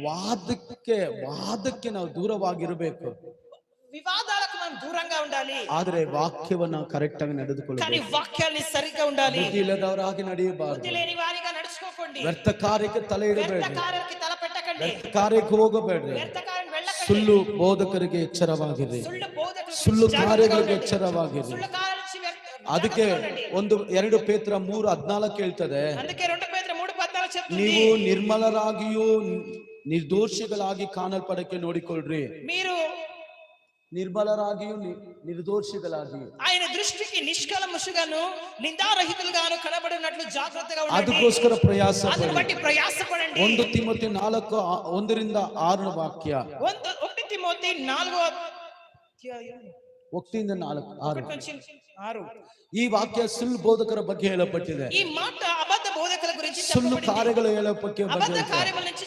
ವಾದಕ್ಕೆ ನಾವು ದೂರವಾಗಿರಬೇಕು. వివాదాలకు మనం దూరంగా ఉండాలి. ಆದರೆ ವಾಕ್ಯವನ್ನ ಕರೆಕ್ಟ್ ಆಗಿ ನಡೆದುಕೊಳ್ಳಬೇಕು. కానీ వాక్యాన్ని సరిగ్గా ఉండాలి. ಬುದ್ಧಿ ಇಲ್ಲದವರಾಗಿ ನಡೆಯಬಾರದು. బుద్ధి లేని వారిగా నడుచుకోకండి. ವ್ಯರ್ಥ ಕಾರ್ಯಕ್ಕೆ ತಲೆ ಇಡಬೇಡಿ. వ్యర్థ కార్యానికి తల పెట్టకండి. ವ್ಯರ್ಥ ಕಾರ್ಯಕ್ಕೆ ಹೋಗಬೇಡಿ. వ్యర్థ కార్యం వెళ్ళకండి. ಸುಳ್ಳು ಬೋಧಕರಿಗೆ ಎಚ್ಚರವಾಗಿರಿ. ಸುಳ್ಳು ಕಾರ್ಯಗಳಿಗೆ ಎಚ್ಚರವಾಗಿರಿ. ಸುಳ್ಳು ಕಾರ್ಯ నుంచి ಅದಕ್ಕೆ 2 ಪೇತ್ರ 3:14 ಹೇಳ್ತದೆ, ಅದಕ್ಕೆ 2 ಪೇತ್ರ 3:14 చెప్తుంది, ನೀವು ನಿರ್ಮಲರಾಗಿಯೂ ನಿರ್ದೋಷಿಗಳಾಗಿ ಕಾಣಲ್ಪಡಕ್ಕೆ ನೋಡಿಕೊಳ್ಳ್ರಿ. మీరు నిర్మలరాగియు నిర్దోషిಗಳಾಗಿ ఆయన దృష్టికి నిష్కళంకముగాను నిందారహితులుగాను కనబడినట్లు జాగ్రత్తగా ఉండండి. ಅದಕ್ಕೋಸ್ಕರ ಪ್ರಯಾಸಪಡಿ. ಅದನ್ನು ಬట్టి ಪ್ರಯಾಸಪడండి. 1 ತಿಮೋಥಿ 4:1-6 ವಾಕ್ಯ. 1 ತಿಮೋಥಿ 4 1-4 ಈ ವಾಕ್ಯ ಸುಳ್ಳು ಬೋಧಕರ ಬಗ್ಗೆ ಹೇಳಲ್ಪಟ್ಟಿದೆ. ಈ ಮಾತು ಅಬದ್ಧ ಬೋಧಕರ ಗುరించి ಸುಳ್ಳು ಕಾರ್ಯಗಳು ಹೇಳಲ್ಪಟ್ಟಿದೆ. ಅಬದ್ಧ ಕಾರ್ಯಗಳ నుంచి